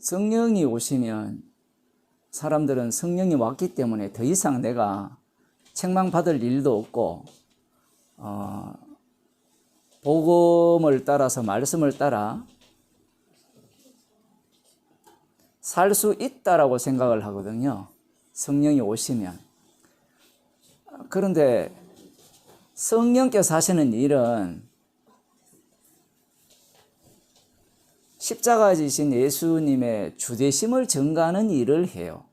성령이 오시면 사람들은 성령이 왔기 때문에 더 이상 내가 책망받을 일도 없고 복음을 따라서 말씀을 따라 살 수 있다라고 생각을 하거든요. 성령이 오시면. 그런데 성령께서 하시는 일은 십자가 지신 예수님의 주되심을 증가하는 일을 해요.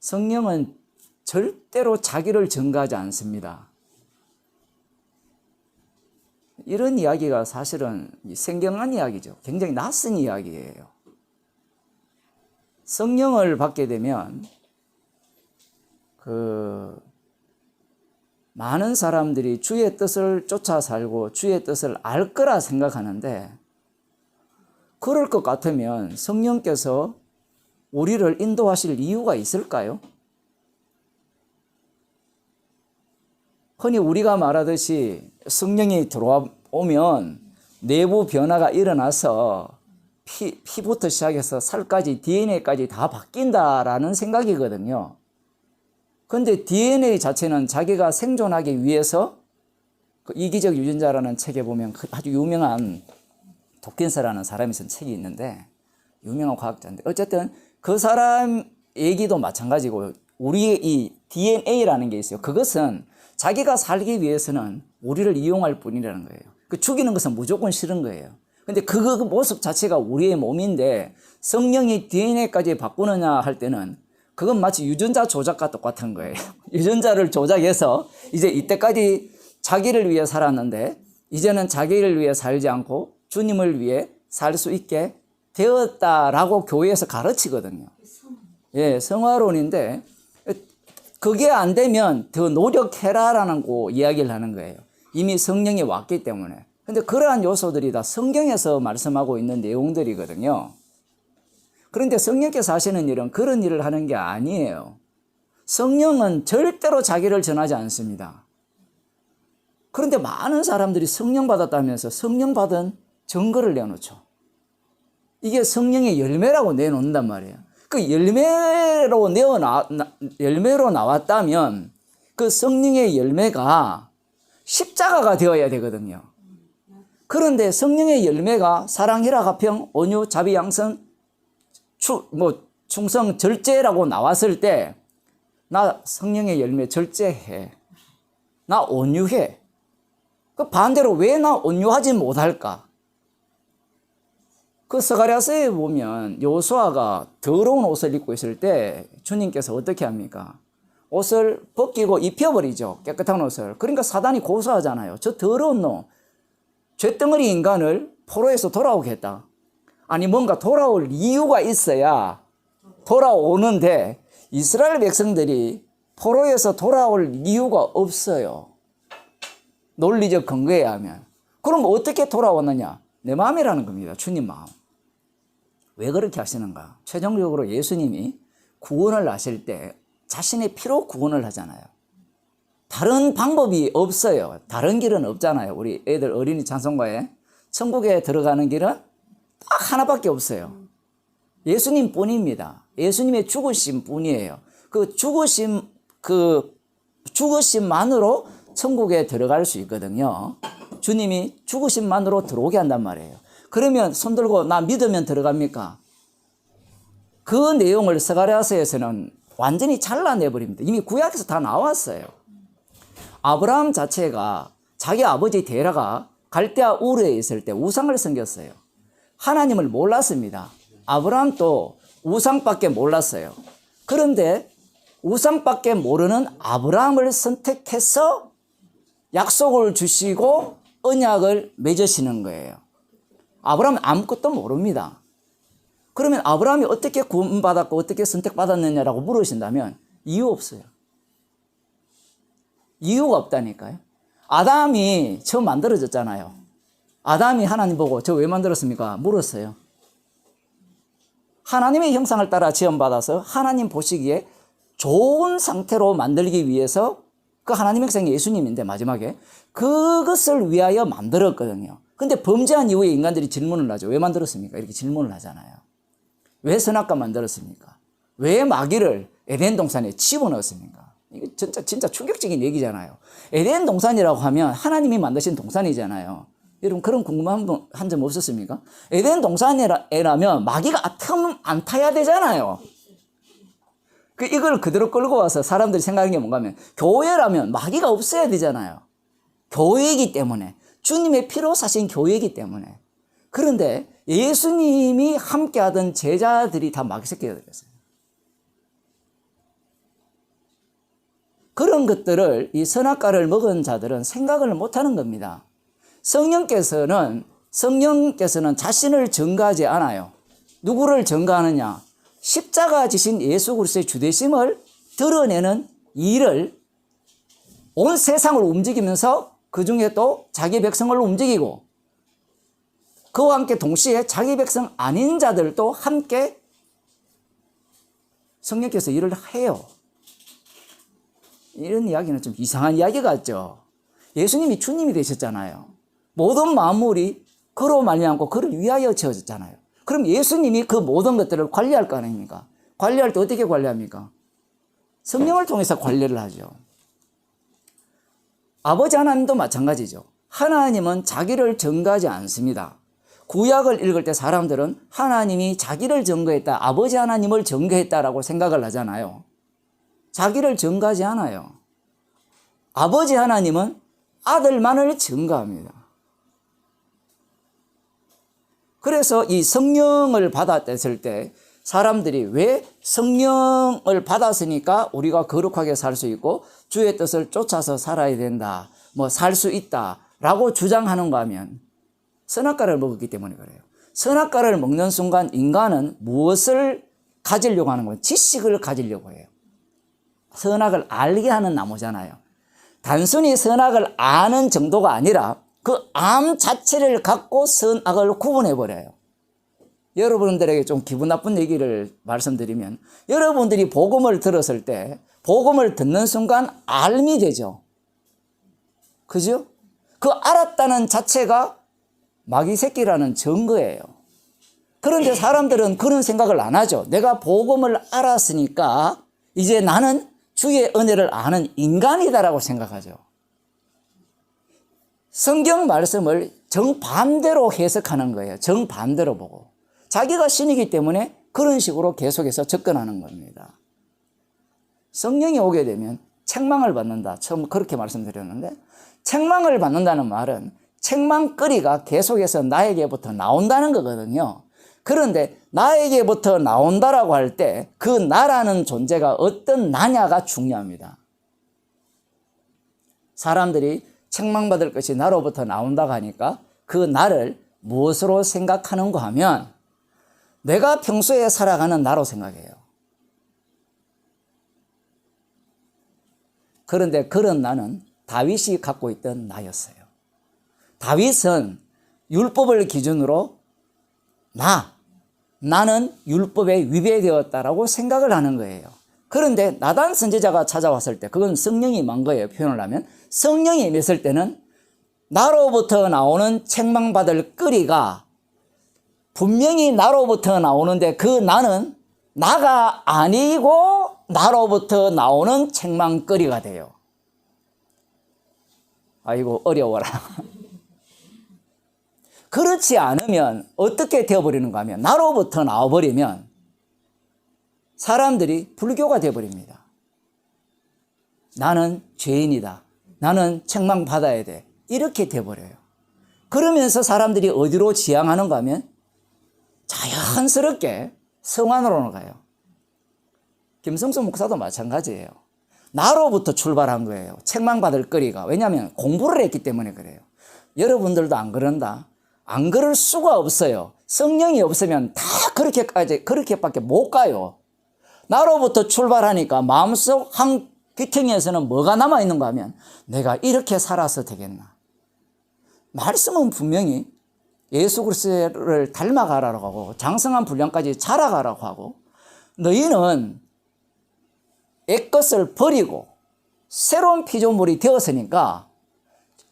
성령은 절대로 자기를 증가하지 않습니다. 이런 이야기가 사실은 생경한 이야기죠. 굉장히 낯선 이야기예요. 성령을 받게 되면 많은 사람들이 주의 뜻을 쫓아 살고 주의 뜻을 알 거라 생각하는데, 그럴 것 같으면 성령께서 우리를 인도하실 이유가 있을까요? 흔히 우리가 말하듯이 성령이 들어오면 내부 변화가 일어나서 피부터 시작해서 살까지 DNA까지 다 바뀐다라는 생각이거든요. 그런데 DNA 자체는 자기가 생존하기 위해서 이기적 유전자라는 책에 보면 아주 유명한 도킨스라는 사람이 쓴 책이 있는데, 유명한 과학자인데, 어쨌든 그 사람 얘기도 마찬가지고 우리의 이 DNA라는 게 있어요. 그것은 자기가 살기 위해서는 우리를 이용할 뿐이라는 거예요. 그 죽이는 것은 무조건 싫은 거예요. 근데 그 모습 자체가 우리의 몸인데 성령이 DNA까지 바꾸느냐 할 때는 그건 마치 유전자 조작과 똑같은 거예요. 유전자를 조작해서 이제 이때까지 자기를 위해 살았는데 이제는 자기를 위해 살지 않고 주님을 위해 살 수 있게 되었다라고 교회에서 가르치거든요. 예, 성화론인데 그게 안 되면 더 노력해라라는 이야기를 하는 거예요. 이미 성령이 왔기 때문에. 근데 그러한 요소들이 다 성경에서 말씀하고 있는 내용들이거든요. 그런데 성령께서 하시는 일은 그런 일을 하는 게 아니에요. 성령은 절대로 자기를 전하지 않습니다. 그런데 많은 사람들이 성령 받았다면서 성령 받은 증거를 내놓죠. 이게 성령의 열매라고 내놓는단 말이에요. 그 열매로 나왔다면 그 성령의 열매가 십자가가 되어야 되거든요. 그런데 성령의 열매가 사랑, 희락, 화평, 온유, 자비, 양선, 충성, 절제라고 나왔을 때 나 성령의 열매 절제해. 나 온유해. 그 반대로 왜 나 온유하지 못할까? 그 스가랴서에 보면 여호수아가 더러운 옷을 입고 있을 때 주님께서 어떻게 합니까? 옷을 벗기고 입혀버리죠. 깨끗한 옷을. 그러니까 사단이 고소하잖아요. 저 더러운 놈, 쇳덩어리 인간을 포로에서 돌아오게 했다. 아니 뭔가 돌아올 이유가 있어야 돌아오는데 이스라엘 백성들이 포로에서 돌아올 이유가 없어요. 논리적 근거에 하면. 그럼 어떻게 돌아왔느냐? 내 마음이라는 겁니다. 주님 마음. 왜 그렇게 하시는가? 최종적으로 예수님이 구원을 하실 때 자신의 피로 구원을 하잖아요. 다른 방법이 없어요. 다른 길은 없잖아요. 우리 애들 어린이 찬송가에 천국에 들어가는 길은 딱 하나밖에 없어요. 예수님 뿐입니다. 예수님의 죽으심 뿐이에요. 그 죽으심만으로 천국에 들어갈 수 있거든요. 주님이 죽으심만으로 들어오게 한단 말이에요. 그러면 손 들고 나 믿으면 들어갑니까? 그 내용을 스가랴서에서는 완전히 잘라내버립니다. 이미 구약에서 다 나왔어요. 아브라함 자체가 자기 아버지 데라가 갈대아 우르에 있을 때 우상을 섬겼어요. 하나님을 몰랐습니다. 아브라함도 우상밖에 몰랐어요. 그런데 우상밖에 모르는 아브라함을 선택해서 약속을 주시고 언약을 맺으시는 거예요. 아브라함은 아무것도 모릅니다. 그러면 아브라함이 어떻게 구원받았고 어떻게 선택받았느냐라고 물으신다면 이유 없어요. 이유가 없다니까요. 아담이 처음 만들어졌잖아요. 아담이 하나님 보고 저 왜 만들었습니까? 물었어요. 하나님의 형상을 따라 지음받아서 하나님 보시기에 좋은 상태로 만들기 위해서 그 하나님의 형상이 예수님인데 마지막에 그것을 위하여 만들었거든요. 근데 범죄한 이후에 인간들이 질문을 하죠. 왜 만들었습니까? 이렇게 질문을 하잖아요. 왜 선악과 만들었습니까? 왜 마귀를 에덴 동산에 집어넣었습니까? 이거 진짜 충격적인 얘기잖아요. 에덴 동산이라고 하면 하나님이 만드신 동산이잖아요. 여러분 그런 궁금한 점 없었습니까? 에덴 동산이라면 마귀가 틈 안 타야 되잖아요. 이걸 그대로 끌고 와서 사람들이 생각하는 게 뭔가 하면 교회라면 마귀가 없어야 되잖아요. 교회이기 때문에, 주님의 피로 사신 교회이기 때문에. 그런데 예수님이 함께하던 제자들이 다 마귀 새끼가 되었어요. 그런 것들을 이 선악과를 먹은 자들은 생각을 못하는 겁니다. 성령께서는 자신을 증거하지 않아요. 누구를 증거하느냐? 십자가 지신 예수 그리스도의 주되심을 드러내는 일을 온 세상을 움직이면서 그 중에 또 자기 백성을 움직이고 그와 함께 동시에 자기 백성 아닌 자들도 함께 성령께서 일을 해요. 이런 이야기는 좀 이상한 이야기 같죠. 예수님이 주님이 되셨잖아요. 모든 만물이 그로 말미암고 그를 위하여 지어졌잖아요. 그럼 예수님이 그 모든 것들을 관리할 거 아닙니까? 관리할 때 어떻게 관리합니까? 성령을 통해서 관리를 하죠. 아버지 하나님도 마찬가지죠. 하나님은 자기를 증거하지 않습니다. 구약을 읽을 때 사람들은 하나님이 자기를 증거했다, 아버지 하나님을 증거했다라고 생각을 하잖아요. 자기를 증거하지 않아요. 아버지 하나님은 아들만을 증거합니다. 그래서 이 성령을 받았을 때 사람들이 왜 성령을 받았으니까 우리가 거룩하게 살 수 있고 주의 뜻을 쫓아서 살아야 된다, 살 수 있다라고 주장하는가 하면 선악과를 먹었기 때문에 그래요. 선악과를 먹는 순간 인간은 무엇을 가지려고 하는 거예요? 지식을 가지려고 해요. 선악을 알게 하는 나무잖아요. 단순히 선악을 아는 정도가 아니라 그 암 자체를 갖고 선악을 구분해버려요. 여러분들에게 좀 기분 나쁜 얘기를 말씀드리면 여러분들이 복음을 들었을 때 복음을 듣는 순간 알미 되죠. 그죠? 그 알았다는 자체가 마귀 새끼라는 증거예요. 그런데 사람들은 그런 생각을 안 하죠. 내가 복음을 알았으니까 이제 나는 주의 은혜를 아는 인간이다라고 생각하죠. 성경 말씀을 정반대로 해석하는 거예요. 정반대로 보고. 자기가 신이기 때문에 그런 식으로 계속해서 접근하는 겁니다. 성령이 오게 되면 책망을 받는다. 처음 그렇게 말씀드렸는데 책망을 받는다는 말은 책망거리가 계속해서 나에게부터 나온다는 거거든요. 그런데 나에게부터 나온다라고 할 때 그 나라는 존재가 어떤 나냐가 중요합니다. 사람들이 책망받을 것이 나로부터 나온다고 하니까 그 나를 무엇으로 생각하는가 하면 내가 평소에 살아가는 나로 생각해요. 그런데 그런 나는 다윗이 갖고 있던 나였어요. 다윗은 율법을 기준으로 나는 율법에 위배되었다라고 생각을 하는 거예요. 그런데 나단 선지자가 찾아왔을 때 그건 성령이 임한 거예요. 표현을 하면 성령이 임했을 때는 나로부터 나오는 책망받을 거리가 분명히 나로부터 나오는데 그 나는 나가 아니고 나로부터 나오는 책망거리가 돼요. 아이고 어려워라. 그렇지 않으면 어떻게 되어버리는가 하면 나로부터 나와버리면 사람들이 불교가 되어버립니다. 나는 죄인이다. 나는 책망받아야 돼. 이렇게 되어버려요. 그러면서 사람들이 어디로 지향하는가 하면 자연스럽게 성안으로 가요. 김성수 목사도 마찬가지예요. 나로부터 출발한 거예요. 책망받을 거리가. 왜냐하면 공부를 했기 때문에 그래요. 여러분들도 안 그런다? 안 그럴 수가 없어요. 성령이 없으면 다 그렇게밖에 못 가요. 나로부터 출발하니까 마음속 한 귀퉁이에서는 뭐가 남아있는가 하면 내가 이렇게 살아서 되겠나. 말씀은 분명히 예수 그리스도를 닮아가라고 하고 장성한 분량까지 자라가라고 하고 너희는 옛것을 버리고 새로운 피조물이 되었으니까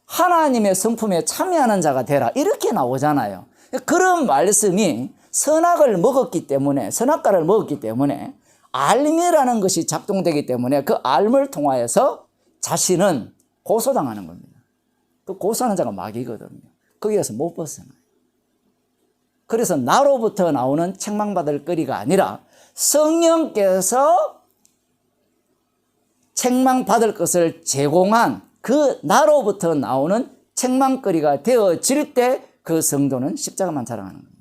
하나님의 성품에 참여하는 자가 되라. 이렇게 나오잖아요. 그런 말씀이 선악을 먹었기 때문에, 선악과를 먹었기 때문에 알미라는 것이 작동되기 때문에 그 알을 통하여서 자신은 고소당하는 겁니다. 그 고소하는 자가 마귀거든요. 거기에서 못 벗어나요. 그래서 나로부터 나오는 책망받을 거리가 아니라 성령께서 책망받을 것을 제공한 그 나로부터 나오는 책망거리가 되어질 때 그 성도는 십자가만 자랑하는 거예요.